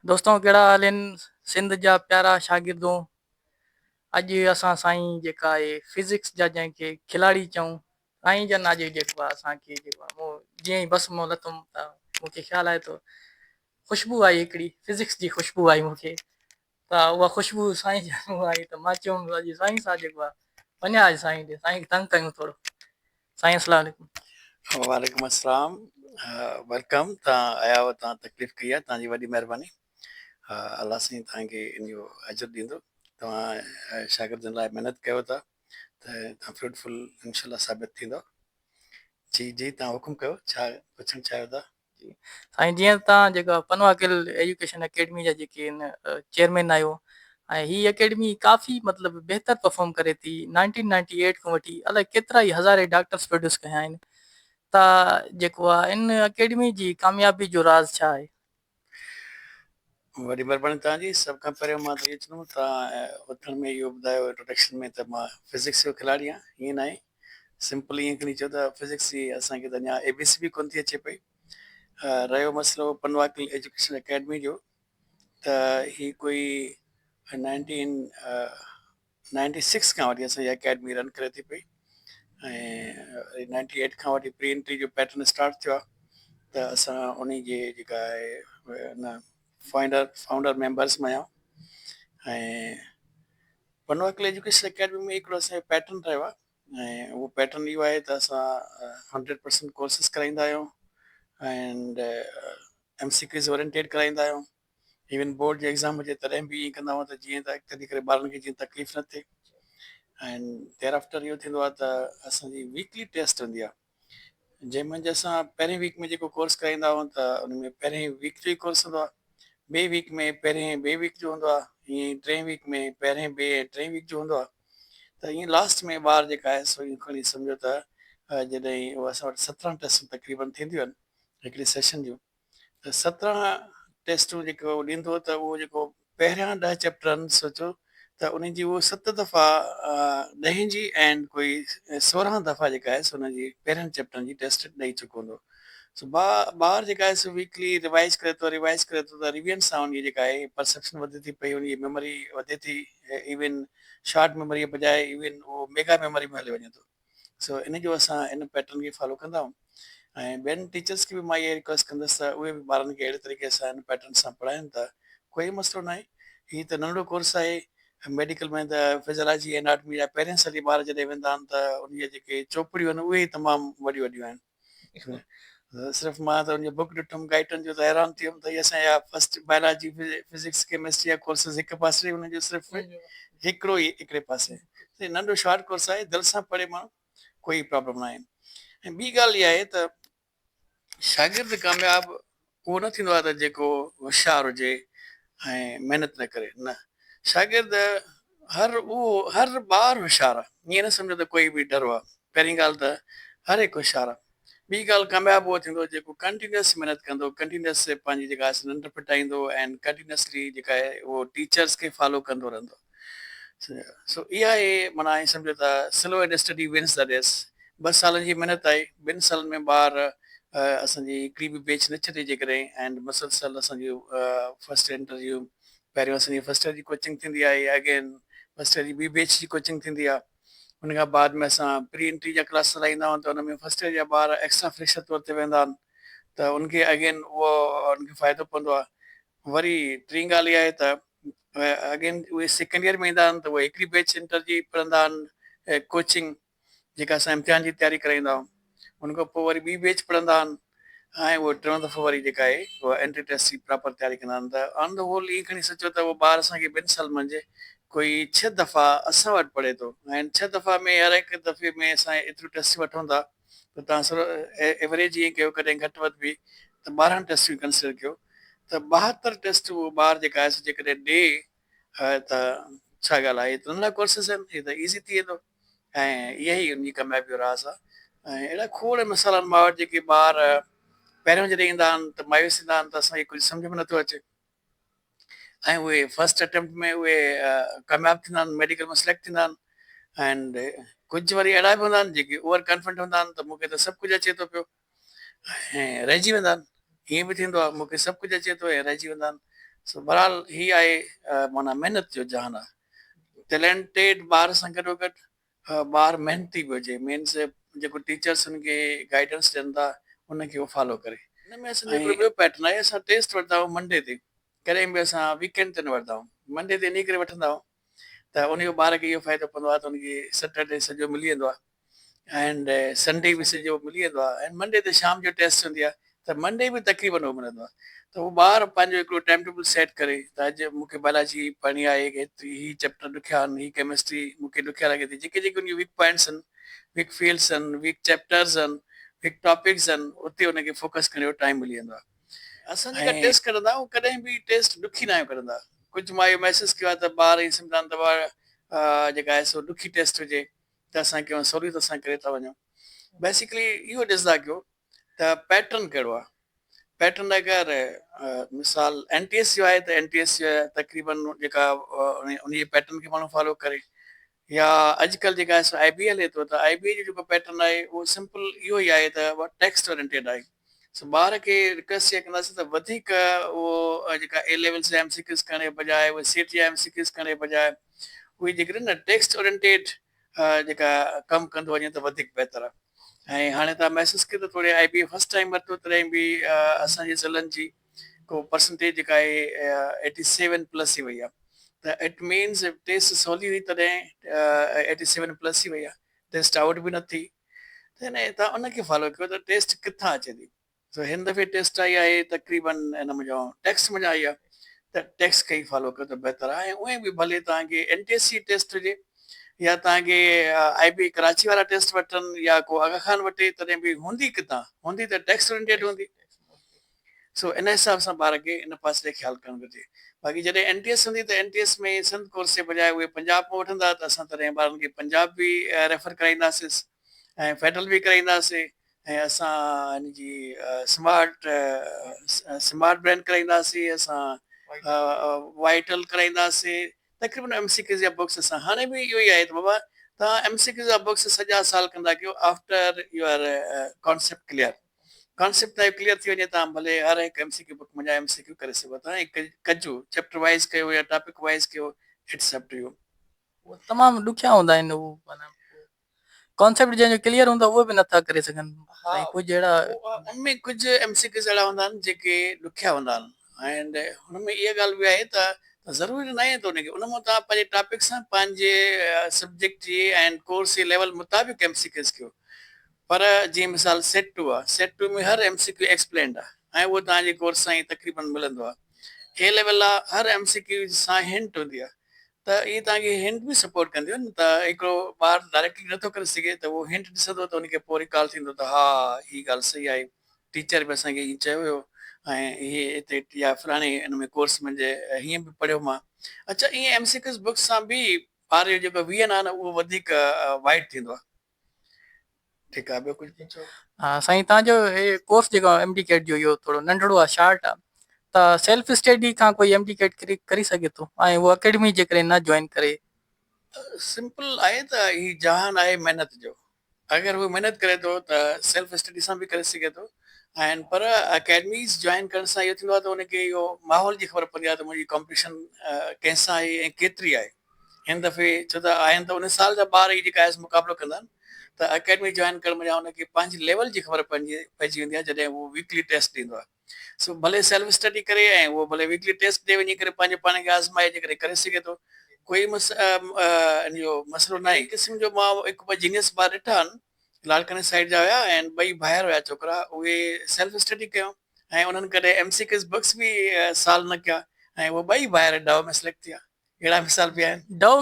दोस्तों कहिड़ा हाल आहिनि सिंध जा प्यारा शागिर्दों। अॼु असां साईं जेका आहे फिज़िक्स जा जंहिंखे खिलाड़ी चऊं साईं जन अॼु जेको आहे असांखे जेको आहे मूं जीअं ई बस मां लथुमि त मूंखे ख़्यालु आयो त ख़ुशबू आई हिकिड़ी फिज़िक्स जी ख़ुशबू आई मूंखे। त उहा ख़ुशबू साईं जन आई त मां चयुमि अॼु साईं सां जेको आहे वञा अॼु साईं ॾे साईं खे तंग कयूं थोरो। साईं अस्सलाम वालेकुम। वालेकुम अस्सलाम। वेलकम। तव्हां आया हो, तव्हां तकलीफ़ कई आहे, तव्हांजी वॾी महिरबानी। अलाह साईं तव्हांखे इन जो अजर ॾींदो। तव्हां शागिर्दनि लाइ महिनत कयो था त तव्हां फ्रूटफुल इनशाला साबित थींदो। जी जी, तव्हां हुकुम कयो, छा पुछणु चाहियो था? साईं जीअं तव्हां जेका पनवाकिल एजुकेशन अकेडमी जा जेके आहिनि चेयरमैन आहियो ऐं हीअ अकेडमी काफ़ी मतिलबु बहितर परफॉर्म करे थी। 1998 खां वठी अलाए केतिरा ई हज़ारे डॉक्टर्स प्रोड्यूस कया आहिनि। त जेको आहे इन अकेडमी जी कामयाबी जो राज़ छा आहे? वॾी महिरबानी तव्हांजी। सभ खां पहिरियों मां त इहो चवंदुमि, तव्हां उथण में इहो ॿुधायो इंट्रोडक्शन में त मां फिज़िक्स जो खिलाड़ी आहियां। ईअं न आहे, सिंपल ईअं खणी चओ त फिज़िक्स जी असांखे त अञा ABC बि कोन थी अचे पई। रहियो मसइलो पनवाकिल एजुकेशन अकेडमी जो, त ही कोई 1996 खां वठी असांजी अकेडमी रन करे थी पई ऐं 98 खां वठी प्री एंट्री जो पैटर्न स्टार्ट थियो आहे। त असां उन जे जेका आहे न फाउंडर मेंबर्स में आहियूं। ऐं पनवाकिल एजुकेशन अकेडमी में हिकिड़ो असांजो पैटर्न रहियो आहे ऐं उहो पैटर्न इहो आहे त असां 100% कोर्सिस कराईंदा आहियूं एंड MCQs ओरिएंटेड कराईंदा आहियूं। इवन बोर्ड जो एग्ज़ाम हुजे तॾहिं बि ईअं कंदा आहियूं त जीअं त अॻिते करे ॿारनि खे जीअं तकलीफ़ न थिए। एंड देर आफ्टर इहो थींदो आहे त असांजी वीकली टेस्ट हूंदी आहे, जंहिं मंझि असां पहिरें वीक में जेको कोर्स कराईंदा आहियूं त उन में पहिरें वीक जो ई कोर्स हूंदो आहे, ॿिए वीक में पहिरें ॿिए वीक जो हूंदो आहे, ईअं टें वीक में पहिरें ॿिए टें वीक जो हूंदो आहे। त ईअं लास्ट में ॿार जेका आहे सो ईअं खणी सम्झो त जॾहिं उहो असां वटि 17 टेस्टूं तक़रीबन थींदियूं आहिनि हिकिड़ी सेशन जूं, त 17 टेस्टूं जेको ॾींदो त उहो जेको पहिरियां 10 चैप्टर आहिनि सोचो त उन जी उहो 7 दफ़ा 10 जी एंड कोई 16 दफ़ा जेका आहे सो उन जी पहिरियनि चैप्टरनि जी टेस्ट ॾेई चुको हूंदो। सो ॿार जेका आहे सो वीकली रिवाइज़ करे थो त रिविजन सां उन जेका आहे परसेप्शन वधे थी पई, उन जी मेमोरी वधे थी। इवन शॉर्ट मेमोरी बजाए इवन उहो मेगा मेमोरी में हली वञे थो। सो इन जो असां इन पैटर्न खे फॉलो कंदा आहियूं ऐं ॿियनि टीचर्स खे बि मां इहा रिक्वेस्ट कंदुसि त उहे बि ॿारनि खे अहिड़े तरीक़े सां इन पैटर्न सां पढ़ाइनि त कोई मसइलो न आहे। हीअ त नंढिड़ो कोर्स आहे। मेडिकल में त फिज़ियोलॉजी एनाटमी जा पहिरें साल जी ॿार जॾहिं वेंदा आहिनि त उन जी जेके चोपड़ियूं आहिनि उहे ई तमामु वॾियूं वॾियूं आहिनि। सिर्फ़ु मां त उनजो बुक ॾिठुमि गाइडनि जो त हैरान थी वियुमि त इहे असांजा फस्ट बायोलॉजी फिज़िक्स केमिस्ट्री जा कोर्सिस हिकु पासे, उनजो सिर्फ़ु हिकिड़ो ई हिकिड़े पासे। नंढो शॉर्ट कोर्स आहे, दिलि सां पढ़े माण्हू, कोई प्रॉब्लम न आहे। ऐं ॿी ॻाल्हि इहा आहे त शागिर्द कामयाब उहो न थींदो आहे त जेको होशियारु हुजे ऐं महिनत न करे, न। शागिर्द हर ॿार होशियारु आहे, ईअं न सम्झो त कोई बि डरो आहे। पहिरीं ॻाल्हि त हर हिकु होशियारु आहे। ॿी ॻाल्हि कामयाबु उहो थींदो जेको कंटिन्यूअस महिनत कंदो, कंटिन्यूअस पंहिंजी जेका आहे निंड फिटाईंदो ऐं कंटिन्यूअसली जेका आहे उहो टीचर्स खे फॉलो कंदो रहंदो। सो इहा आहे माना ऐं सम्झो त slow and steady wins the race. 2 सालनि जी महिनत आहे, 2 सालनि में ॿार असांजी हिकिड़ी बि बैच न छॾे जे करे एंड मुसलसल असांजूं फस्ट इंटरव्यू, पहिरियों असांजी फस्ट ईयर जी कोचिंग थींदी आहे, अगेन फस्ट ईयर जी ॿी बैच जी कोचिंग थींदी आहे। उन खां बाद में असां प्री एंट्री जा क्लास हलाईंदा आहियूं त उन में फस्ट ईयर जा ॿार एक्स्ट्रा फ्रेशर तौर ते वेंदा आहिनि त उनखे अगेन उहो उनखे फ़ाइदो पवंदो आहे। वरी टीं ॻाल्हि इहा आहे त अगेन उहे सेकेंड ईयर में ईंदा आहिनि त उहे हिकिड़ी बैच इंटर जी पढ़ंदा आहिनि कोचिंग, जेका असां इम्तिहान जी तयारी कराईंदा आहियूं। उन खां पोइ वरी ॿी बैच पढ़ंदा आहिनि ऐं उहो टियों दफ़ो वरी जेका आहे उहा एंट्री टेस्ट जी प्रॉपर तयारी कंदा आहिनि। त ऑन द होल ईअं खणी सोचो त उहो ॿार असांखे 2 साल मंझि कोई 6 दफ़ा असां वटि पढ़े थो ऐं 6 दफ़ा में हर हिकु दफ़े में असां एतिरियूं टेस्ट वठूं था त तव्हां सो एवरेज ईअं कयो, कॾहिं घटि वधि बि त 12 टेस्टियूं कंसिडर कयो त 72 टेस्ट उहो ॿारु जेका आहे जेकॾहिं ॾे त छा ॻाल्हि आहे, त नंढा कोर्सिस आहिनि, इहे त ईज़ी थी वेंदो ऐं इहा ई उन जी कामयाबी जो राज़ आहे। ऐं अहिड़ा खोड़ मिसाल आहिनि मां वटि जेके ॿार पहिरियों जॾहिं ईंदा आहिनि त मायूस ईंदा आहिनि त असांखे कुझु सम्झ में नथो अचे ऐं उहे फस्ट अटैम्प्ट में उहे कामयाबु थींदा आहिनि, मेडिकल में सिलेक्ट थींदा आहिनि। एंड कुझु वरी अहिड़ा बि हूंदा आहिनि जेके ओवर कॉन्फिडेंट हूंदा आहिनि त मूंखे त सभु कुझु अचे थो पियो ऐं रहिजी वेंदा आहिनि। ईअं बि थींदो आहे, मूंखे सभु कुझु अचे थो ऐं रहिजी वेंदा आहिनि। सो बहरहाल ही आहे माना महिनत जो जहान आहे टैलेंटेड ॿार सां गॾोगॾु ॿार महिनती बि हुजे मीन्स जेको टीचर्स हुनखे गाइडेंस ॾियनि था उनखे उहो फॉलो करे हिन में असांजो हिकिड़ो ॿियो पैटर्न आहे असां टेस्ट वठंदा आहियूं मंडे ते कॾहिं बि असां वीकेंड ते न वठंदा आहियूं मंडे ते इन करे वठंदा आहियूं त उनजो ॿार खे इहो फ़ाइदो पवंदो आहे त उनखे सैटरडे सॼो मिली वेंदो आहे एंड संडे बि सॼो मिली वेंदो आहे ऐं मंडे ते शाम जो टेस्ट हूंदी आहे त मंडे बि तक़रीबन उहो मिलंदो आहे त उहो ॿार पंहिंजो हिकिड़ो टाइम टेबल सेट करे त अॼु मूंखे बायोलॉजी पढ़णी आहे हेतिरी ही चैप्टर ॾुखिया आहिनि ही केमिस्ट्री मूंखे ॾुखिया लॻे थी जेके जेके उनजी वीक पॉइंट्स आहिनि वीक फील्ड्स आहिनि वीक चैप्टर्स आहिनि वीक टॉपिक्स आहिनि उते उनखे फोकस करण जो टाइम मिली वेंदो आहे असां जेका टेस्ट कढंदा आहियूं कॾहिं बि टेस्ट ॾुखी न आहियूं कढंदा कुझु मां इहो महसूसु कयो आहे त ॿार ई सम्झंदा आहिनि त जेका आहे सो ॾुखी टेस्ट हुजे त असां कयूं सहुलियत सां करे था वञूं बेसिकली इहो ॾिसंदा कयो त पैटर्न कहिड़ो आहे पैटर्न अगरि मिसाल NTS जो आहे त NTS जो तक़रीबन जेका उन पैटर्न खे माण्हू फॉलो करे या अॼुकल्ह जेका आहे सो IB हले थो त IB जो जेको पैटर्न आहे उहो सिंपल इहो ई आहे त टेक्स्ट ओरिएंटेड आहे सो ॿार खे रिक्वेस्ट इहा कंदासीं त वधीक उहो जेका A लेवल जा MCQs करण जे बजाए उहे CT जा MCQs करण जे बजाए उहे जेकॾहिं न टेक्स्ट ओरिएंटेड जेका कमु कंदो वञे त वधीक बहितर आहे ऐं हाणे तव्हां महसूसु कयो त थोरे IB फस्ट टाइम वरितो तॾहिं बि असांजे ज़िलनि जी को परसेंटेज जेका आहे 87+ ई वई आहे त इट मीन्स टेस्ट सवली हुई तॾहिं 87+ ई वई आहे टेस्ट आउट बि न थी त हिन तव्हां उनखे फॉलो कयो त टेस्ट किथां अचे थी सो हिन दफ़े टेस्ट आई आहे तक़रीबन हिन मुंहिंजो टेक्स्ट में आई आहे त टेक्स्ट खे ई फॉलो कयो त बहितर आहे ऐं उहे बि भले तव्हांखे NTSC टेस्ट हुजे या तव्हांखे IB कराची वारा टेस्ट वठनि या को आगा खान वठे तॾहिं बि हूंदी किथां हूंदी त टेक्स्ट ओरिएंटेड हूंदी सो इन हिसाब सां ॿार खे इन पासे ख़्यालु करणु घुरिजे बाक़ी जॾहिं NTS हूंदी त NTS में सिंध कोर्स जे बजाए उहे पंजाब में वठंदा त असां तॾहिं ॿारनि खे पंजाब बि रेफर कराईंदासीं ऐं फेडरल बि कराईंदासीं ऐं असां हिन जी स्मार्ट ब्रेन कराईंदासीं असां वाइटल कराईंदासीं तक़रीबन MCQs जा बुक्स असां हाणे बि इहो ई आहे त बाबा तव्हां MCQs जा बुक्स सॼा साल कंदा कयो after your concept clear concept तव्हां क्लियर थी वञे तव्हां भले हर हिकु MCQ बुक मुंहिंजा MCQ करे सघो था ऐं कजो चैप्टर वाइज़ कयो या टॉपिक वाइज़ कयो इट्स अप टू यू उहे तमामु ॾुखिया हूंदा आहिनि उहो माना कॉन्सेप्ट जंहिंजो क्लियर हूंदो उहे बि नथा करे सघनि ऐं कुझु अहिड़ा उनमें कुझु MCQs अहिड़ा हूंदा आहिनि जेके ॾुखिया हूंदा आहिनि एंड हुनमें इहा ॻाल्हि बि आहे त ज़रूरी न आहे त उनखे उन मां तव्हां पंहिंजे टॉपिक सां पंहिंजे सब्जेक्ट जी एंड कोर्स जे लेवल मुताबिक़ MCQs कयो पर जीअं मिसाल सेट 2 आहे सेट 2 में हर MCQ एक्सप्लेंड आहे ऐं उहो तव्हांजे कोर्स सां ई तक़रीबन मिलंदो आहे A लेवल आहे हर MCQ सां हिंट हूंदी आहे त इहे तव्हांखे हिंट बि सपोर्ट कंदियूं आहिनि त हिकिड़ो ॿारु डायरेक्टली नथो करे सघे त उहो हिंट ॾिसंदो त उनखे पोइ रिकॉल थींदो त हा हीअ ॻाल्हि सही आहे टीचर बि असांखे हीअं चयो हुयो ऐं इहे हिते या फलाणे हिन में कोर्स मुंहिंजे हीअं बि पढ़ियो मां अच्छा ईअं MCQs बुक्स सां बि ॿार जो जेको विहन आहे न उहो वधीक वाइड थींदो आहे ठीकु आहे ॿियो कुझु पुछो हा साईं तव्हांजो हे कोर्स जेको आहे MD कैट जो इहो थोरो नंढिड़ो आहे शार्ट आहे त सेल्फ स्टडी खां कोई MD कैट करे सघे थो ऐं उहो अकेडमी जे करे न जॉइन करे सिंपल आहे त ही जहान आहे महिनत जो अगरि उहो महिनत करे थो त सेल्फ स्टडी सां बि करे सघे थो ऐं पर अकेडमीज़ जॉइन करण सां इहो थींदो आहे त उनखे इहो माहौल जी ख़बर पवंदी आहे त मुंहिंजी कॉम्पिटिशन कंहिंसां आहे ऐं केतिरी आहे हिन दफ़े छो त आहिनि त उन साल जा ॿार ई जेका आहे मुक़ाबिलो कंदा आहिनि त अकेडमी जॉइन करण महिल हुनखे पंहिंजी लेवल जी ख़बर पइजी वेंदी आहे जॾहिं उहो वीकली टेस्ट ॾींदो आहे सो भले सेल्फ स्टडी करे ऐं उहो भले वीकली टेस्ट ॾे वञी करे पंहिंजे पाण खे आज़माए जे करे सघे थो कोई इहो मसइलो न आहे क़िस्म जो मां हिकु ॿ जीनियस ॿार ॾिठा आहिनि लालकनी साइड जा हुया ऐं ॿई ॿाहिरि हुया छोकिरा उहे सेल्फ स्टडी कयूं ऐं उन्हनि कॾहिं MCQs बुक्स बि साल न कया ऐं उहे ॿई ॿाहिरि डव में सिलेक्ट थिया अहिड़ा मिसाल बि आहिनि डव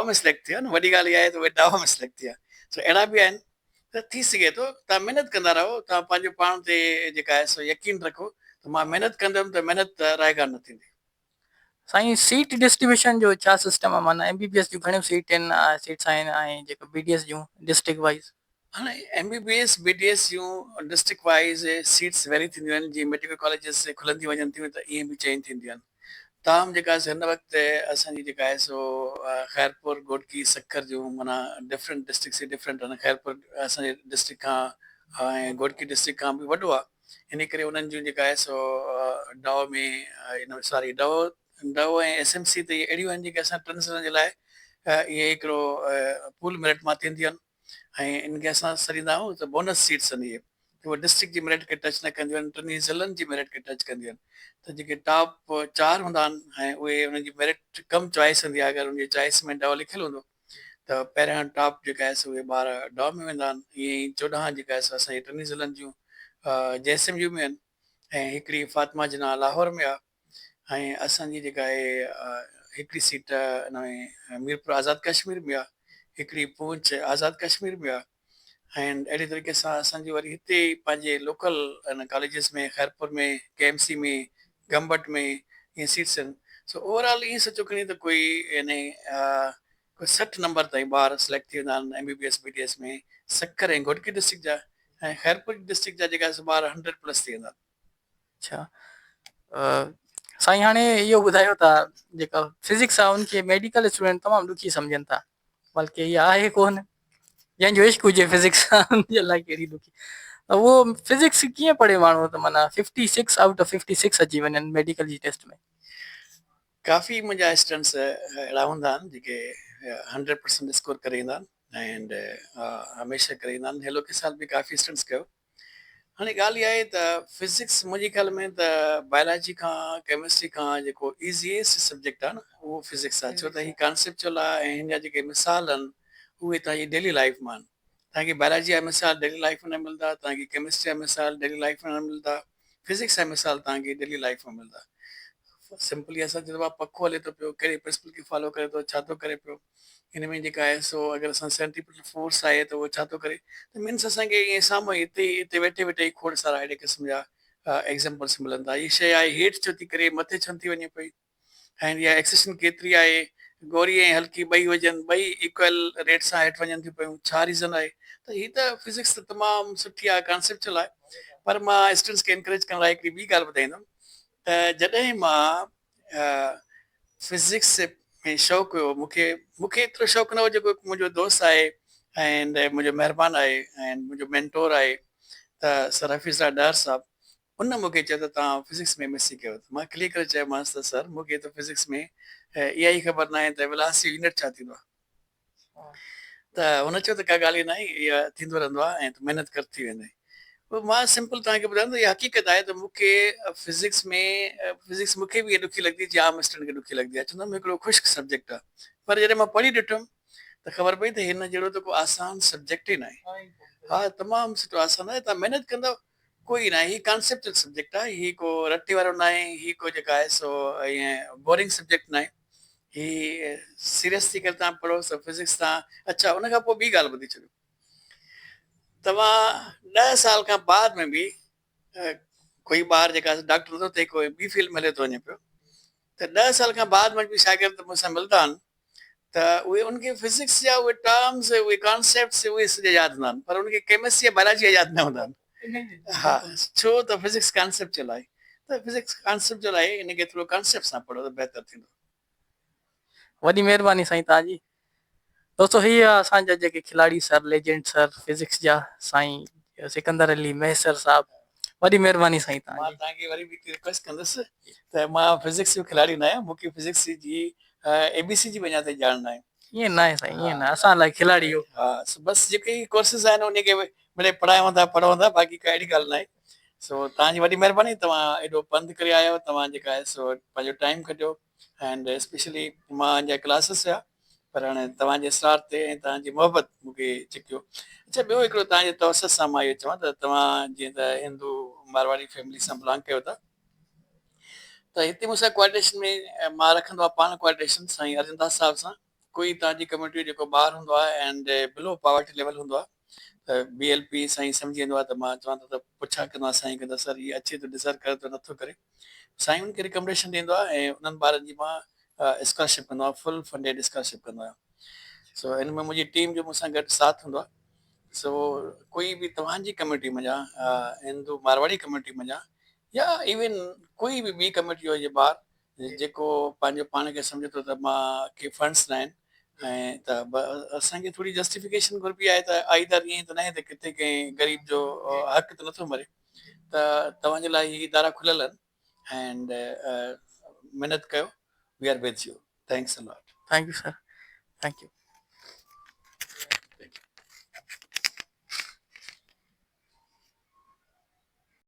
में सिलेक्ट थिया न वॾी ॻाल्हि इहा आहे त उहे डव में सिलेक्ट थिया सो अहिड़ा बि आहिनि त थी सघे थो तव्हां महिनत कंदा रहो तव्हां पंहिंजो पाण ते जेका आहे सो यकीन रखो त मां महिनत कंदुमि त महिनत रायगार न थींदी साईं सीट डिस्ट्रीब्यूशन जो छा सिस्टम आहे माना MBBS जूं घणियूं सीट्स आहिनि ऐं जेको BDS जूं डिस्ट्रिक्ट वाइज़ हाणे MBBS BDS जूं डिस्ट्रिक्ट वाइज़ सीट्स वेरी थींदियूं आहिनि जीअं मेडिकल कॉलेजिस खुलंदी वञनि थियूं त ईअं बि चेंज थींदियूं आहिनि ताम जेका हिन वक़्तु असांजी जेका आहे सो ख़ैरपुर घोटकी सखर जूं माना डिफरेंट डिस्ट्रिक्ट से डिफरेंट आहिनि ख़ैरपुर असांजे डिस्ट्रिक्ट खां ऐं घोटकी डिस्ट्रिक्ट खां बि वॾो आहे इन करे उन्हनि जूं जेका आहे सो डव में सॉरी डव ऐं SMC त इहे अहिड़ियूं आहिनि जेके असां ट्रांसफर जे लाइ इहे हिकिड़ो पूल मेरिट मां थींदियूं आहिनि ऐं इनखे असां सरींदा आहियूं त बोनस सीट्स आहिनि इहे उहे डिस्ट्रिक्ट जी मेरिट खे टच न कंदियूं आहिनि टिनी ज़िलनि जी मेरिट खे टच कंदियूं आहिनि त जेके टॉप 4 हूंदा आहिनि ऐं उहे उन्हनि जी मेरिट कम चॉइस हूंदी आहे अगरि उनजी चॉइस में डव लिखियलु हूंदो त पहिरियां टॉप जेका आहे सो उहे ॿार डव में वेंदा आहिनि ईअं ई 14 जेका आहे सो असांजी टिनी ज़िलनि जूं JSMU में आहिनि ऐं हिकिड़ी फातिमा जिना लाहौर में आहे ऐं असांजी जेका आहे हिकिड़ी सीट हिन में मीरपुर आज़ाद कश्मीर में आहे हिकिड़ी पूंछ आज़ाद कश्मीर में आहे ऐं अहिड़े तरीक़े सां असांजी वरी हिते पंहिंजे लोकल हिन कॉलेजिस में खैरपुर में KMC में गंबट में ईअं सीट्स आहिनि सो ओवरऑल ईअं सोचो खणी त कोई यानी कोई 60 नंबर ताईं ॿार सिलेक्ट थी वेंदा आहिनि MBBS BDS में सक्कर ऐं घोटकी डिस्ट्रिक्ट जा ऐं खैरपुर डिस्ट्रिक्ट जा जेका ॿार 100+ थी वेंदा आहिनि। अच्छा, साईं हाणे इहो ॿुधायो था जेका फिज़िक्स आहे उनखे मेडिकल स्टूडेंट तमामु ॾुखी सम्झनि था, बल्कि इहा आहे कोन, जंहिंजो इश्क हुजे फिज़िक्स सां उनजे लाइ कहिड़ी ॾुखी। त उहो फिज़िक्स कीअं पढ़े माण्हू त माना 56 आउट ऑफ 56 अची वञनि मेडिकल जी टेस्ट में? काफ़ी मुंहिंजा स्टूडेंट्स अहिड़ा हूंदा आहिनि जेके 100% स्कोर करे ईंदा आहिनि एंड हमेशह करे ईंदा आहिनि। हेलो के साल बि काफ़ी स्टूडेंट्स कयो। हाणे ॻाल्हि इहा आहे त फिज़िक्स मुंहिंजे ख़्याल में त बायोलॉजी खां केमिस्ट्री खां जेको ईज़ीएस्ट सब्जेक्ट आहे न उहो फिज़िक्स आहे, छो त हीउ कॉन्सेप्चुअल आहे ऐं हिन जा जेके मिसाल आहिनि उहे तव्हांजी डेली लाइफ मां आहिनि। तव्हांखे बायोलॉजी जा मिसाल डेली लाइफ में न मिलंदा, तव्हांखे केमिस्ट्री जा मिसाल डेली लाइफ में न मिलंदा, फिज़िक्स जा मिसाल तव्हांखे डेली लाइफ में मिलंदा। सिंपली असां चवंदो आहे पखो हले थो पियो, कहिड़े प्रिंसिपल खे फॉलो करे थो, छा थो करे पियो, हिन में जेका आहे सो अगरि असां सेंट्रीपिटल फोर्स आहे त उहो छा थो करे, त मीन्स असांखे ईअं साम्हूं हिते वेठे वेठे ई खोड़ सारा अहिड़े क़िस्म जा एग्ज़ाम्पल्स मिलनि था। हीअ शइ आहे हेठि छो थी करे, मथे छो थी वञे पई, ऐं इहा एक्सेशन केतिरी आहे, गोरी ऐं हल्की ॿई हुजनि, ॿई इक्वल रेट सां हेठि वञनि थियूं पियूं, छा रीज़न आहे? त हीअ त फिज़िक्स त तमामु सुठी आहे, कॉन्सेप्चुअल आहे। पर मां स्टूडेंट्स खे इंकरेज करण लाइ हिकिड़ी ॿी ॻाल्हि ॿुधाईंदुमि त जॾहिं मां फिज़िक्स में शौक़ु हुयो, मूंखे एतिरो शौक़ु न हुओ जेको मुंहिंजो दोस्त आहे एंड मुंहिंजो महिरबानी आहे ऐं मुंहिंजो मेंटोर आहे त सर हफ़ीज़ डार साहब, उन मूंखे चयो त तव्हां फिज़िक्स में MSc कयो। त मां क्लियर करे चयोमांसि त सर मूंखे त फिज़िक्स में इहा ई ख़बर न आहे त वेलोसिटी यूनिट छा थींदो आहे। त हुन चयो त का ॻाल्हि ई न आहे, इहा थींदो रहंदो आहे ऐं महिनत कर थी वेंदे। पोइ मां सिंपल तव्हांखे ॿुधायां त इहा हक़ीक़त आहे त मूंखे फिज़िक्स मूंखे बि इहा ॾुखी लॻंदी जीअं आम स्टूडेंट खे ॾुखी लॻंदी आहे, चवंदुमि हिकिड़ो ख़ुश्क सब्जेक्ट आहे। पर जॾहिं मां पढ़ी ॾिठुमि त ख़बर पई त हिन जहिड़ो त को आसान सब्जेक्ट ई न आहे। हा, तमामु सुठो आसान आहे, तव्हां महिनत कंदव कोई न आहे, हीअ कॉन्सेप्चुअल सब्जेक्ट आहे, हीअ को रटे वारो न आहे, हीअ को जेका आहे सो ईअं बोरिंग सब्जेक्ट न आहे, हीअ सीरियस थी करे तव्हां पढ़ो त फिज़िक्स तव्हां। अच्छा, उन खां पोइ ॿी ॻाल्हि ॿुधी छॾियो, तव्हां 10 साल खां बाद में बि कोई ॿार जेका डॉक्टर नथो थिए, कोई ॿी फील्ड में हले थो वञे पियो, त 10 साल खां बाद में बि शागिर्द मूंसां मिलंदा आहिनि त उहे उनखे फिज़िक्स जा उहे टर्म्स उहे कॉन्सेप्ट्स उहे सॼा यादि हूंदा आहिनि, पर उनखे केमिस्ट्री या बायोलॉजी जा यादि न हूंदा आहिनि। हा, छो त फिज़िक्स कॉन्सेप्चुअल आहे, त फिज़िक्स कॉन्सेप्चुअल आहे, इनखे थोरो कॉन्सेप्ट सां पढ़ो त बहितर थींदो। वॾी महिरबानी साईं तव्हांजी। दोस्तों हीअ असांजा जेके खिलाड़ी सर, लेजेंड सर फिज़िक्स जा साईं सिकंदर अली मैसर साहब, वॾी महिरबानी साईं मां तव्हांजी। तव्हांखे वरी बि रिक्वेस्ट कंदुसि त मां फिज़िक्स जो खिलाड़ी न आहियां, मूंखे फिज़िक्स जी ABC जी वञा ताईं ॼाण न आहे। ईअं न आहे साईं, ईअं न, असां लाइ खिलाड़ी हो। हा, बसि जेके कोर्सिस आहिनि उनखे मिड़े पढ़ायूं था पढ़ूं था, बाक़ी का अहिड़ी ॻाल्हि न आहे। सो तव्हांजी वॾी महिरबानी, तव्हां एॾो पंधु करे आयो, तव्हां जेका आहे सो पंहिंजो टाइम कढियो एंड स्पेशली मुंहिंजा क्लासिस हुआ, पर हाणे तव्हांजे इसरार ते ऐं तव्हांजी मोहबत मूंखे चिकियो। अच्छा, ॿियो हिकिड़ो तव्हांजे तवसत सां मां इहो चवां त तव्हां जीअं त हिंदू मारवाड़ी फैमिली सां बिलोंग कयो था, त हिते मूंसां कोऑर्डिनेशन में मां रखंदो आहियां पाण कोऑर्डिनेशन साईं अरिंदास साहिब सां। कोई तव्हांजी कम्यूनिटी जेको ॿार हूंदो आहे एंड बिलो पॉवर्टी लेवल हूंदो आहे त BLP साईं सम्झी वेंदो आहे, त मां चवां थो त पुछा कंदो आहियां साईं कंदो सर इहे अचे थो डिज़र्व करे थो नथो करे, साईं उनखे रिकमेंडेशन ॾींदो आहे ऐं उन्हनि ॿारनि जी मां स्कॉलरशिप कंदो आहियां, फुल फंडेड स्कॉलरशिप कंदो आहियां। सो हिन में मुंहिंजी टीम जो मूंसां गॾु साथ हूंदो आहे। सो कोई बि तव्हांजी कम्यूनिटी में जा हिंदू मारवाड़ी कम्यूनिटी में जा या इवन कोई बि ॿी कम्यूनिटी हुजे ॿार जेको पंहिंजो पाण खे सम्झे थो त मां के फंड्स न आहिनि, ऐं त असांखे थोरी जस्टिफिकेशन घुरिबी आहे त आईदर ईअं त न आहे त किथे कंहिं ग़रीब जो हक़ त नथो मरे, त तव्हांजे लाइ ही इदारा खुलियल आहिनि एंड महिनत कयो. We are with you. Thanks a lot. Thank you sir. Thank U.